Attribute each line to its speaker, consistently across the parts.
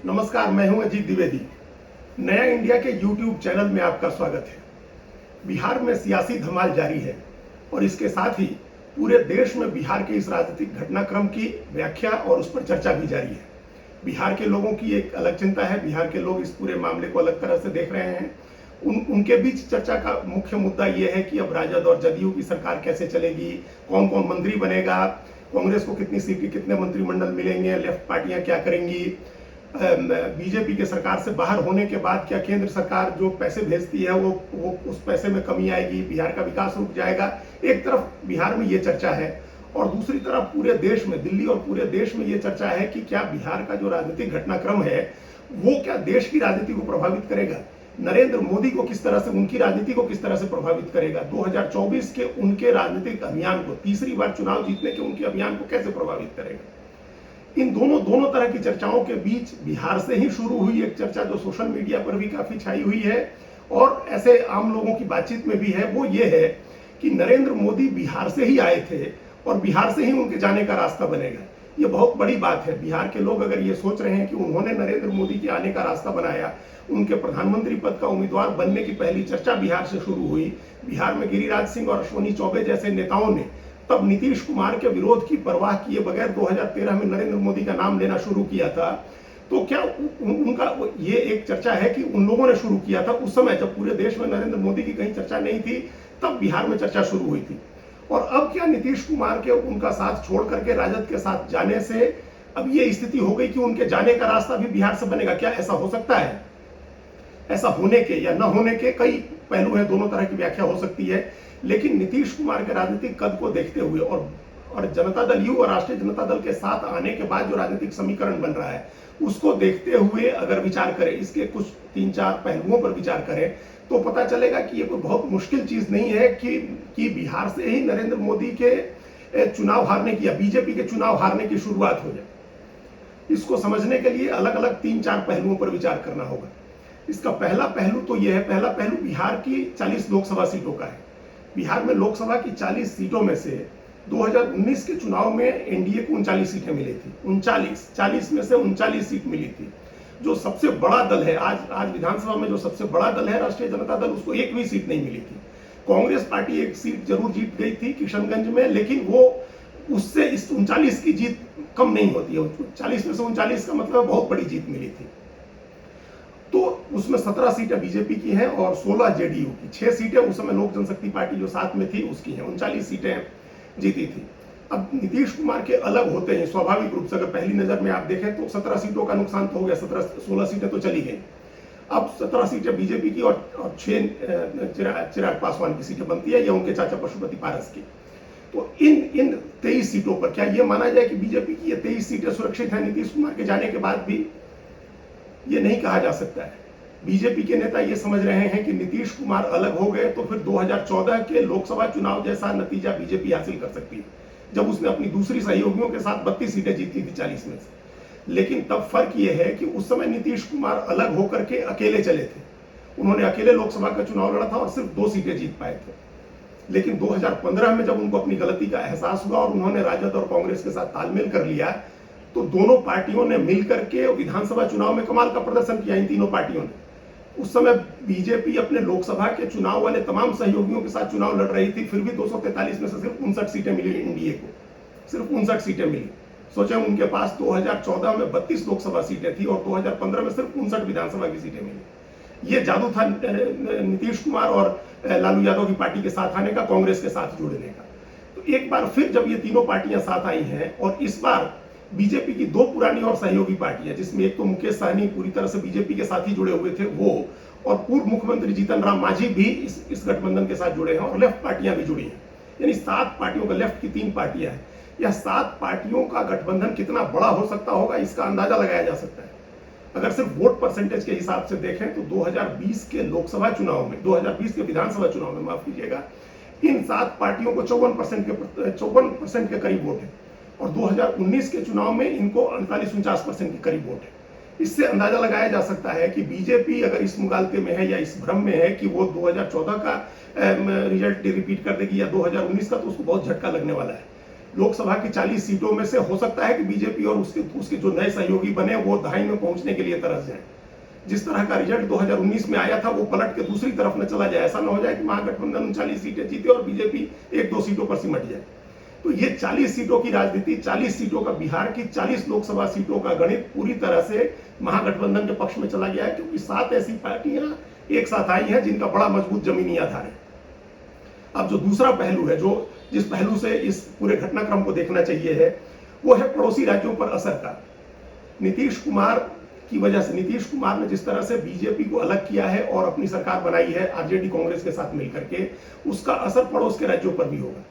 Speaker 1: नमस्कार, मैं हूं अजीत द्विवेदी। नया इंडिया के YouTube चैनल में आपका स्वागत है। बिहार में सियासी धमाल जारी है और इसके साथ ही पूरे देश में बिहार के इस राजनीतिक घटनाक्रम की व्याख्या और उस पर चर्चा भी जारी है। बिहार के लोगों की एक अलग चिंता है, बिहार के लोग इस पूरे मामले को अलग तरह से देख रहे हैं। उनके बीच चर्चा का मुख्य मुद्दा यह है कि अब राजद और जदयू की सरकार कैसे चलेगी, कौन कौन मंत्री बनेगा, कांग्रेस को कितनी सीटें, कितने मंत्रिमंडल मिलेंगे, लेफ्ट पार्टियां क्या करेंगी, बीजेपी के सरकार से बाहर होने के बाद क्या केंद्र सरकार जो पैसे भेजती है वो उस पैसे में कमी आएगी, बिहार का विकास रुक जाएगा। एक तरफ बिहार में ये चर्चा है और दूसरी तरफ पूरे देश में, दिल्ली और पूरे देश में ये चर्चा है कि क्या बिहार का जो राजनीतिक घटनाक्रम है वो क्या देश की राजनीति को प्रभावित करेगा, नरेंद्र मोदी को किस तरह से, उनकी राजनीति को किस तरह से प्रभावित करेगा, 2024 के उनके राजनीतिक अभियान को, तीसरी बार चुनाव जीतने के उनके अभियान को कैसे प्रभावित करेगा। इन दोनों तरह की चर्चाओं के बीच बिहार से ही शुरू हुई एक चर्चा जो सोशल मीडिया पर भी काफी छाई हुई है और ऐसे आम लोगों की बातचीत में भी है, वो ये है कि नरेंद्र मोदी बिहार से ही आए थे और बिहार से ही उनके जाने का रास्ता बनेगा। ये बहुत बड़ी बात है। बिहार के लोग अगर ये सोच रहे हैं कि उन्होंने नरेंद्र मोदी के आने का रास्ता बनाया, उनके प्रधानमंत्री पद का उम्मीदवार बनने की पहली चर्चा बिहार से शुरू हुई, बिहार में गिरिराज सिंह और अश्विनी चौबे जैसे नेताओं ने तब नीतीश कुमार के विरोध की परवाह किए बगैर 2013 में नरेंद्र मोदी का नाम लेना शुरू किया था, तो क्या उनका ये एक चर्चा है कि उन लोगों ने शुरू किया था उस समय जब पूरे देश में नरेंद्र मोदी की कहीं चर्चा नहीं थी, तब बिहार में चर्चा शुरू हुई थी। और अब क्या नीतीश कुमार के उनका साथ छोड़ करके राजद के साथ जाने से अब ये स्थिति हो गई कि उनके जाने का रास्ता भी बिहार से बनेगा? क्या ऐसा हो सकता है? ऐसा होने के या न होने के कई पहलू हैं, दोनों तरह की व्याख्या हो सकती है, लेकिन नीतीश कुमार के राजनीतिक कद को देखते हुए और जनता दल यू और राष्ट्रीय जनता दल के साथ आने के बाद जो राजनीतिक समीकरण बन रहा है उसको देखते हुए अगर विचार करें, इसके कुछ 3-4 पहलुओं पर विचार करें, तो पता चलेगा कि ये कोई बहुत मुश्किल चीज नहीं है कि बिहार से ही नरेंद्र मोदी के चुनाव हारने की या बीजेपी के चुनाव हारने की शुरुआत हो जाए। इसको समझने के लिए अलग अलग 3-4 पहलुओं पर विचार करना होगा। इसका पहला पहलू तो यह है, पहला पहलू बिहार की 40 लोकसभा सीटों का है। बिहार में लोकसभा की 40 सीटों में से 2019 के चुनाव में एनडीए को 39 सीटें मिली थी। 40 में से 39 सीट मिली थी। जो सबसे बड़ा दल है, आज विधानसभा में जो सबसे बड़ा दल है राष्ट्रीय जनता दल, उसको एक भी सीट नहीं मिली थी। कांग्रेस पार्टी एक सीट जरूर जीत गई थी किशनगंज में, लेकिन वो उससे इस 39 की जीत कम नहीं होती है। 40 में से 39 का मतलब बहुत बड़ी जीत मिली थी। तो उसमें 17 सीटें बीजेपी की हैं और 16 जेडीयू की। 6 सीटें उस समय लोक जनशक्ति पार्टी जो साथ में थी उसकी हैं। 39 सीटें जीती थी। अब नीतीश कुमार के अलग होते हैं स्वाभाविक रूप से, अगर पहली नजर में आप देखें तो 17 सीटों का नुकसान तो हो गया, 16 सीटें तो चली गई। अब 17 सीटें बीजेपी की और 6 चिराग पासवान की सीटें बनती है या उनके चाचा पशुपति पारस की। तो इन 23 सीटों पर क्या यह माना जाए कि बीजेपी की ये 23 सीटें सुरक्षित हैं नीतीश कुमार के जाने के बाद भी? ये नहीं कहा जा सकता है। बीजेपी के नेता ये समझ रहे हैं कि नीतीश कुमार अलग हो गए तो फिर 2014 के लोकसभा चुनाव जैसा नतीजा बीजेपी हासिल कर सकती है, जब उसने अपनी दूसरी सहयोगियों के साथ 32 सीटें जीती थी 40 में से। लेकिन तब फर्क यह है कि उस समय नीतीश कुमार अलग होकर के अकेले चले थे। उन्होंने अकेले लोकसभा का चुनाव लड़ा था और सिर्फ 2 सीटें जीत पाए थे। लेकिन 2015 में जब उनको अपनी गलती का एहसास हुआ और उन्होंने राजद और कांग्रेस के साथ तालमेल कर लिया, तो दोनों पार्टियों ने मिलकर के विधानसभा चुनाव में कमाल का प्रदर्शन किया। इन तीनों पार्टियों ने, उस समय बीजेपी अपने लोकसभा के चुनाव वाले तमाम सहयोगियों के साथ चुनाव लड़ रही थी, फिर भी 243 में से सिर्फ 59 सीटें मिली एनडीए को, सिर्फ 59 सीटें मिली। सोचे उनके पास 2014 में 32 लोकसभा सीटें थी और 2015 में सिर्फ 59 विधानसभा की सीटें मिली। ये जादू था नीतीश कुमार और लालू यादव की पार्टी के साथ आने का, कांग्रेस के साथ जुड़ने का। तो एक बार फिर जब ये तीनों पार्टियां साथ आई हैं और इस बार बीजेपी की 2 पुरानी और सहयोगी पार्टियां, जिसमें एक तो मुकेश सहनी पूरी तरह से बीजेपी के साथ ही जुड़े हुए थे वो, और पूर्व मुख्यमंत्री जीतन राम मांझी भी इस गठबंधन के साथ जुड़े हैं और लेफ्ट पार्टियां भी जुड़ी हैं। यानी 7 पार्टियों का, लेफ्ट की 3 पार्टियां हैं। यह 7 पार्टियों का गठबंधन कितना बड़ा हो सकता होगा इसका अंदाजा लगाया जा सकता है। अगर सिर्फ वोट परसेंटेज के हिसाब से देखें तो 2020 के लोकसभा चुनाव में, 2020 के विधानसभा चुनाव में, माफ कीजिएगा, इन 7 पार्टियों को 54% के करीब वोट है और 2019 के चुनाव में इनको 48-49% के करीब वोट है। इससे अंदाजा लगाया जा सकता है कि बीजेपी अगर इस मुगालते में है या इस भ्रम में है कि वो 2014 का रिजल्ट रिपीट कर देगी या 2019 का, तो उसको बहुत झटका लगने वाला है। लोकसभा की 40 सीटों में से हो सकता है कि बीजेपी और उसके जो नए सहयोगी बने वो दहाई में पहुंचने के लिए तरस जाए। जिस तरह का रिजल्ट 2019 में आया था वो पलट के दूसरी तरफ न चला जाए। ऐसा न हो जाए कि महागठबंधन 40 सीटें जीते और बीजेपी 1-2 सीटों पर सिमट जाए। तो ये 40 सीटों की राजनीति, 40 सीटों का बिहार की 40 लोकसभा सीटों का गणित पूरी तरह से महागठबंधन के पक्ष में चला गया है, क्योंकि 7 ऐसी पार्टियां एक साथ आई हैं जिनका बड़ा मजबूत जमीनी आधार है। अब जो दूसरा पहलू है, जो जिस पहलू से इस पूरे घटनाक्रम को देखना चाहिए है, वो है पड़ोसी राज्यों पर असर का। नीतीश कुमार की वजह से, नीतीश कुमार ने जिस तरह से बीजेपी को अलग किया है और अपनी सरकार बनाई है आरजेडी कांग्रेस के साथ मिलकर के, उसका असर पड़ोस के राज्यों पर भी होगा।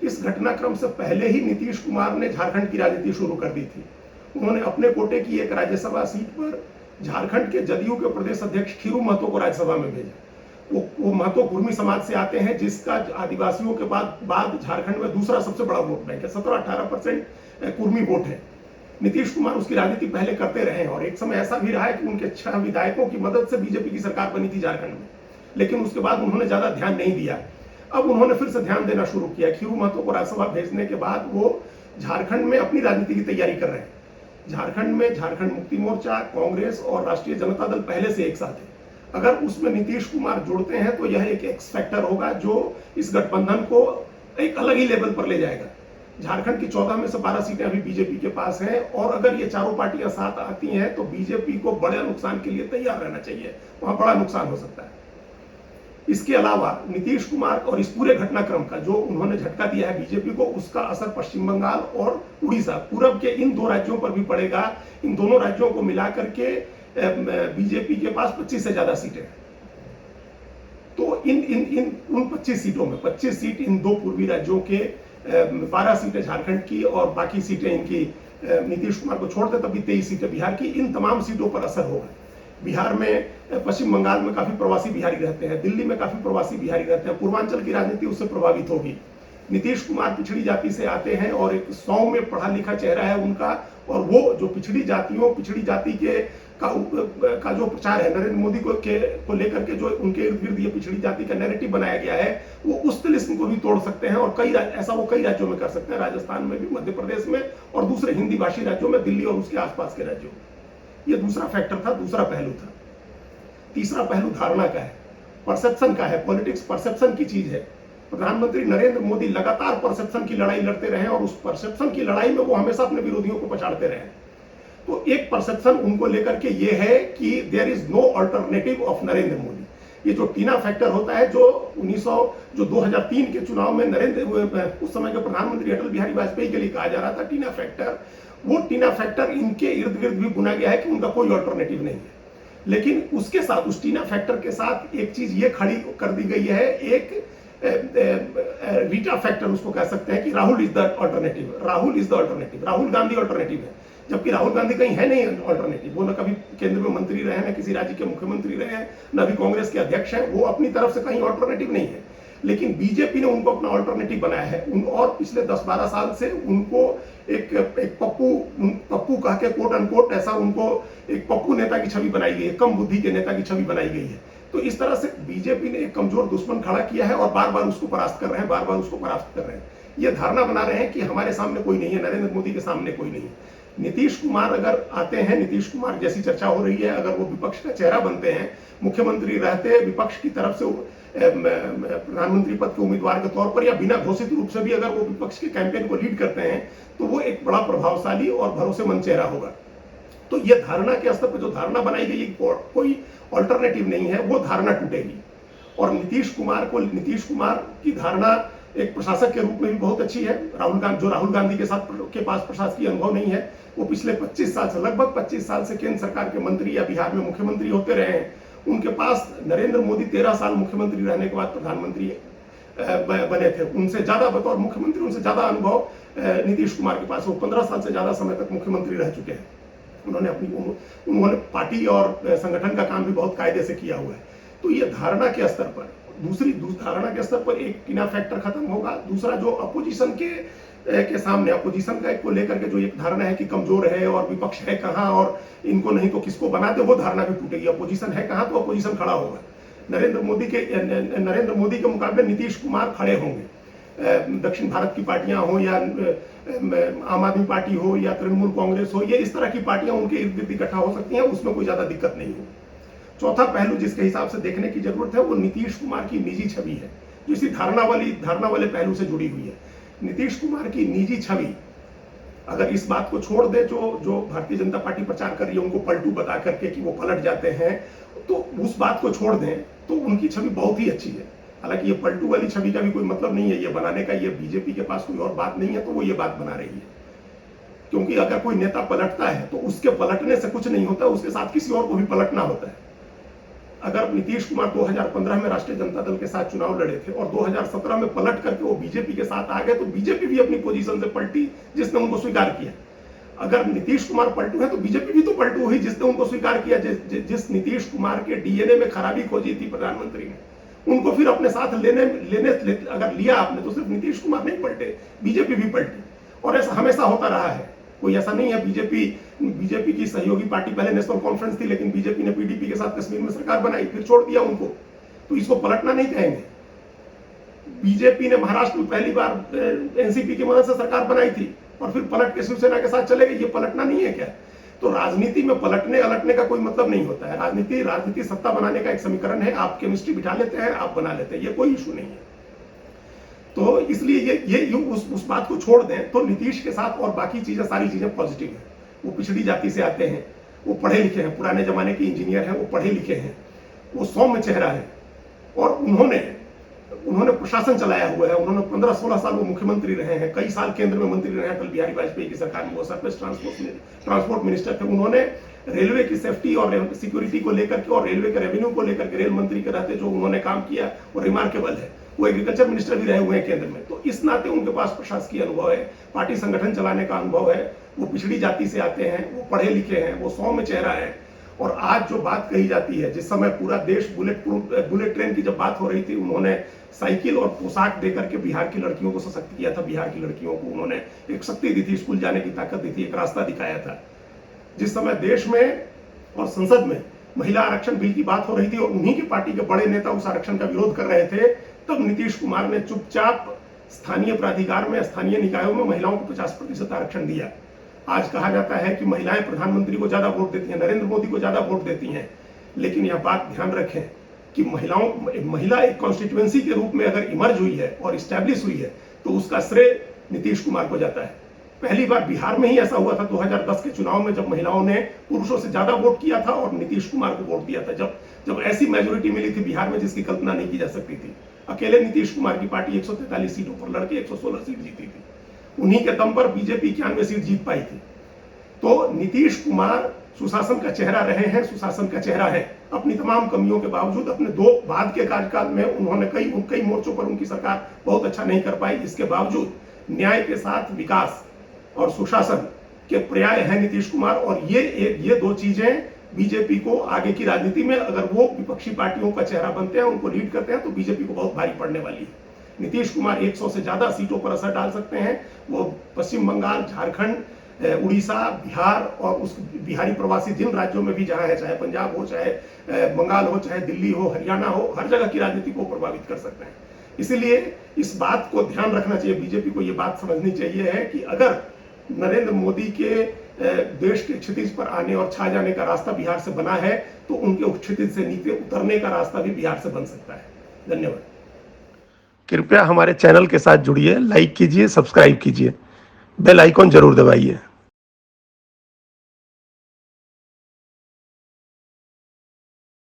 Speaker 1: इस घटनाक्रम से पहले ही नीतीश कुमार ने झारखंड की राजनीति शुरू कर दी थी। उन्होंने अपने कोटे की एक राज्यसभा सीट पर झारखंड के जदयू के प्रदेश अध्यक्ष खीरू महतो को राज्यसभा में भेजा। वो महतो कुर्मी समाज से आते हैं, जिसका आदिवासियों के बाद झारखंड में दूसरा सबसे बड़ा वोट बैंक है। 17-18% कुर्मी वोट है। नीतीश कुमार उसकी राजनीति पहले करते रहे हैं और एक समय ऐसा भी रहा है कि उनके 6 विधायकों की मदद से बीजेपी की सरकार बनी थी झारखंड में, लेकिन उसके बाद उन्होंने ज्यादा ध्यान नहीं दिया। अब उन्होंने फिर से ध्यान देना शुरू किया। खीरू महतो को राज्यसभा भेजने के बाद वो झारखंड में अपनी राजनीति की तैयारी कर रहे हैं। झारखंड में झारखंड मुक्ति मोर्चा, कांग्रेस और राष्ट्रीय जनता दल पहले से एक साथ है। अगर उसमें नीतीश कुमार जुड़ते हैं तो यह एक एक्स फैक्टर होगा जो इस गठबंधन को एक अलग ही लेवल पर ले जाएगा। झारखंड की 14 में से 12 सीटें अभी बीजेपी के पास हैं और अगर ये चारों पार्टियां साथ आती हैं तो बीजेपी को बड़े नुकसान के लिए तैयार रहना चाहिए, वहां बड़ा नुकसान हो सकता है। इसके अलावा नीतीश कुमार और इस पूरे घटनाक्रम का जो उन्होंने झटका दिया है बीजेपी को, उसका असर पश्चिम बंगाल और उड़ीसा, पूरब के इन 2 राज्यों पर भी पड़ेगा। इन दोनों राज्यों को मिलाकर के बीजेपी के पास 25 से ज्यादा सीटें हैं। तो उन 25 सीटों में 25 सीट इन 2 पूर्वी राज्यों के, 12 सीटें झारखंड की और बाकी सीटें इनकी नीतीश कुमार को छोड़ते तब भी 23 सीटें बिहार की, इन तमाम सीटों पर असर होगा। बिहार में, पश्चिम बंगाल में काफी प्रवासी बिहारी रहते हैं, दिल्ली में काफी प्रवासी बिहारी रहते हैं, पूर्वांचल की राजनीति उससे प्रभावित होगी। नीतीश कुमार पिछड़ी जाति से आते हैं और एक 100 में पढ़ा लिखा चेहरा है उनका, और वो जो पिछड़ी जाति के का जो प्रचार है नरेंद्र मोदी को लेकर के, जो उनके इर्द गिर्द ये पिछड़ी जाति का नैरेटिव बनाया गया है, वो उस तिलिस्म को भी तोड़ सकते हैं और ऐसा वो कई राज्यों में कर सकते हैं, राजस्थान में भी, मध्य प्रदेश में और दूसरे हिंदी भाषी राज्यों में, दिल्ली और उसके आसपास के राज्यों में। ये दूसरा फैक्टर था, दूसरा पहलू था। तीसरा पहलू धारणा का है, परसेप्शन का है। पॉलिटिक्स परसेप्शन की चीज है। प्रधानमंत्री नरेंद्र मोदी लगातार परसेप्शन की लड़ाई लड़ते रहे और उस परसेप्शन की लड़ाई में वो हमेशा अपने विरोधियों को पछाड़ते रहे। तो एक परसेप्शन उनको लेकर के ये है कि there is no alternative of Narendra Modi. ये जो टीना फैक्टर होता है, जो 2003 के चुनाव में उस समय के प्रधानमंत्री अटल बिहारी वाजपेयी के लिए कहा जा रहा था टीना फैक्टर, वो टीना फैक्टर इनके इर्द गिर्द भी बुना गया है कि उनका कोई अल्टरनेटिव नहीं है। लेकिन उसके साथ, उस टीना फैक्टर के साथ एक चीज ये खड़ी कर दी गई है, एक रीटा फैक्टर उसको कह सकते हैं कि Rahul is the alternative, Rahul is the alternative, Rahul Gandhi alternative है। जबकि राहुल गांधी कहीं है नहीं अल्टरनेटिव, वो न कभी केंद्र में मंत्री रहे हैं, न किसी राज्य के मुख्यमंत्री रहे हैं, न भी कांग्रेस के अध्यक्ष हैं, वो अपनी तरफ से कहीं अल्टरनेटिव नहीं है। लेकिन बीजेपी ने उनको अपना अल्टरनेटिव बनाया है और पिछले 10-12 साल से उनको एक पप्पू कह के कोट अनकोट ऐसा उनको एक पप्पू नेता की छवि बनाई गई है, कम बुद्धि के नेता की छवि बनाई गई है। तो इस तरह से बीजेपी ने एक कमजोर दुश्मन खड़ा किया है और बार बार उसको परास्त कर रहे हैं, बार बार उसको परास्त कर रहे हैं। ये धारणा बना रहे हैं कि हमारे सामने कोई नहीं है, नरेंद्र मोदी के सामने कोई नहीं है। नीतीश कुमार अगर आते हैं, नीतीश कुमार जैसी चर्चा हो रही है, अगर वो विपक्ष का चेहरा बनते हैं, मुख्यमंत्री रहते विपक्ष की तरफ से प्रधानमंत्री पद के उम्मीदवार के तौर पर या बिना घोषित रूप से भी अगर वो विपक्ष के कैंपेन को लीड करते हैं, तो वो एक बड़ा प्रभावशाली और भरोसेमंद चेहरा होगा। तो ये धारणा के स्तर पर जो धारणा बनाई गई कोई अल्टरनेटिव नहीं है, वो धारणा टूटेगी। और नीतीश कुमार की धारणा एक प्रशासक के रूप में भी बहुत अच्छी है। राहुल गांधी के पास प्रशासकीय अनुभव नहीं है। वो पिछले 25 साल से, लगभग 25 साल से केंद्र सरकार के मंत्री या बिहार में मुख्यमंत्री होते रहे हैं। उनके पास नरेंद्र मोदी 13 साल मुख्यमंत्री रहने के बाद प्रधानमंत्री बने थे। उनसे ज्यादा बतौर मुख्यमंत्री, उनसे ज्यादा अनुभव नीतीश कुमार के पास। वो 15 साल से ज्यादा समय तक मुख्यमंत्री रह चुके हैं। उन्होंने पार्टी और संगठन का काम भी बहुत कायदे से किया हुआ है। तो ये धारणा के स्तर पर, दूसरी धारणा के स्तर पर एक टीना फैक्टर खत्म होगा। दूसरा जो अपोजिशन के सामने, अपोजिशन का को लेकर के जो एक धारणा है कि कमजोर है और विपक्ष है कहां और इनको नहीं तो किसको बना दे, वो धारणा भी टूटेगी। अपोजिशन है कहां तो अपोजिशन खड़ा होगा। नरेंद्र मोदी के मुकाबले नीतीश कुमार खड़े होंगे। दक्षिण भारत की पार्टियां हो या आम आदमी पार्टी हो या तृणमूल कांग्रेस हो, ये इस तरह की पार्टियां उनके इर्द गिर्द इकट्ठा हो सकती हैं, उसमें कोई ज्यादा दिक्कत नहीं है। चौथा पहलू जिसके हिसाब से देखने की जरूरत है वो नीतीश कुमार की निजी छवि है, जो इसी धारणा वाले पहलू से जुड़ी हुई है। नीतीश कुमार की निजी छवि अगर इस बात को छोड़ दे जो भारतीय जनता पार्टी प्रचार कर रही है उनको पलटू बता करके कि वो पलट जाते हैं, तो उस बात को छोड़ दें तो उनकी छवि बहुत ही अच्छी है। हालांकि ये पलटू वाली छवि का भी कोई मतलब नहीं है ये बनाने का, ये बीजेपी के पास कोई और बात नहीं है तो वो ये बात बना रही है। क्योंकि अगर कोई नेता पलटता है तो उसके पलटने से कुछ नहीं होता, उसके साथ किसी और को भी पलटना होता है। अगर नीतीश कुमार 2015 में राष्ट्रीय जनता दल के साथ चुनाव लड़े थे और 2017 में पलट करके वो बीजेपी के साथ आ गए, तो बीजेपी भी अपनी पोजीशन से पलटी जिसने उनको स्वीकार किया। अगर नीतीश कुमार पलटू है तो बीजेपी भी तो पलटू हुई जिसने उनको स्वीकार किया। जिस नीतीश कुमार के डीएनए में खराबी खोजी थी प्रधानमंत्री ने, उनको फिर अपने साथ अगर लिया आपने तो सिर्फ नीतीश कुमार नहीं पलटे, बीजेपी भी पलटी। और ऐसा हमेशा होता रहा है, कोई ऐसा नहीं है। बीजेपी की सहयोगी पार्टी पहले नेशनल कॉन्फ्रेंस थी, लेकिन बीजेपी ने पीडीपी के साथ कश्मीर में सरकार बनाई, फिर छोड़ दिया उनको, तो इसको पलटना नहीं कहेंगे। बीजेपी ने महाराष्ट्र में पहली बार एनसीपी की मदद से सरकार बनाई थी और फिर पलट के शिवसेना के साथ चले गए, ये पलटना नहीं है क्या? तो राजनीति में पलटने अलटने का कोई मतलब नहीं होता है। राजनीति सत्ता बनाने का एक समीकरण है, आप केमिस्ट्री बिठा लेते हैं, आप बना लेते हैं, ये कोई इशू नहीं है। तो इसलिए ये उस बात को छोड़ दें तो नीतीश के साथ और बाकी सारी चीजें पॉजिटिव है। वो पिछड़ी जाति से आते हैं, वो पढ़े लिखे हैं, पुराने जमाने के इंजीनियर हैं, वो पढ़े लिखे हैं, वो सौम्य चेहरा है और उन्होंने प्रशासन चलाया हुआ है। उन्होंने 15-16 साल वो मुख्यमंत्री रहे हैं, कई साल केंद्र में मंत्री रहे हैं। अटल बिहारी वाजपेयी की सरकार में वो सरफेस ट्रांसपोर्ट मिनिस्टर थे। उन्होंने रेलवे की सेफ्टी और सिक्योरिटी को लेकर के और रेलवे के रेवेन्यू को लेकर के रेल मंत्री के रहते जो उन्होंने काम किया वो रिमार्केबल है। वो एग्रीकल्चर मिनिस्टर भी रहे हुए हैं केंद्र में, तो इस नाते उनके पास प्रशासकीय अनुभव है, पार्टी संगठन चलाने का अनुभव है। वो पिछड़ी जाति से आते हैं, वो पढ़े लिखे हैं, वो सौम्य चेहरा है। और आज जो बात कही जाती है, जिस समय पूरा देश बुलेट ट्रेन की जब बात हो रही थी, उन्होंने साइकिल और पोशाक देकर के बिहार की लड़कियों को सशक्त किया था। बिहार की लड़कियों को उन्होंने एक शक्ति दी थी, स्कूल जाने की ताकत दी थी, एक रास्ता दिखाया था। जिस समय देश में और संसद में महिला आरक्षण बिल की बात हो रही थी और उन्हीं की पार्टी के बड़े नेता उस आरक्षण का विरोध कर रहे थे, तब नीतीश कुमार ने चुपचाप स्थानीय प्राधिकार में, स्थानीय निकायों में महिलाओं को 50% आरक्षण दिया। आज कहा जाता है कि महिलाएं प्रधानमंत्री को ज्यादा वोट देती हैं, नरेंद्र मोदी को ज्यादा वोट देती हैं, लेकिन यह बात ध्यान रखें कि महिला एक कॉन्स्टिट्यूएंसी के रूप में अगर इमर्ज हुई है और इस्टेब्लिश हुई है तो उसका श्रेय नीतीश कुमार को जाता है। पहली बार बिहार में ही ऐसा हुआ था 2010 के चुनाव में, जब महिलाओं ने पुरुषों से ज्यादा वोट किया था और नीतीश कुमार को वोट दिया था। जब ऐसी मेजोरिटी मिली थी बिहार में जिसकी कल्पना नहीं की जा सकती थी। अकेले नीतीश कुमार की पार्टी 143 सीटों पर लड़के 116 सीट जीती थी। उन्हीं के दम पर बीजेपी 91 सीट जीत पाई थी। तो नीतीश कुमार सुशासन का चेहरा रहे हैं, सुशासन का चेहरा है। अपनी तमाम कमियों के बावजूद अपने बाद के कार्यकाल में उन्होंने कई मोर्चों पर उनकी सरकार बहुत अच्छा नहीं कर पाई। इसके बावजूद न्याय के साथ विकास और सुशासन के पर्याय है नीतीश कुमार। और ये दो चीजें बीजेपी को आगे की राजनीति में, अगर वो विपक्षी पार्टियों का चेहरा बनते हैं, उनको लीड करते हैं, तो बीजेपी को बहुत भारी पड़ने वाली है। नीतीश कुमार 100 से ज्यादा सीटों पर असर डाल सकते हैं। वो पश्चिम बंगाल, झारखंड, उड़ीसा, बिहार और उस बिहारी प्रवासी जिन राज्यों में भी जहां है, चाहे पंजाब हो, चाहे बंगाल हो, चाहे दिल्ली हो, हरियाणा हो, हर जगह की राजनीति को प्रभावित कर सकते हैं। इसीलिए इस बात को ध्यान रखना चाहिए, बीजेपी को ये बात समझनी चाहिए है कि अगर नरेंद्र मोदी के देश के क्षितिज पर आने और छा जाने का रास्ता बिहार से बना है, तो उनके उस क्षितिज से नीचे उतरने का रास्ता भी बिहार से बन सकता है। धन्यवाद। कृपया हमारे चैनल के साथ जुड़िए, लाइक कीजिए, सब्सक्राइब कीजिए, बेल आइकॉन जरूर दबाइए।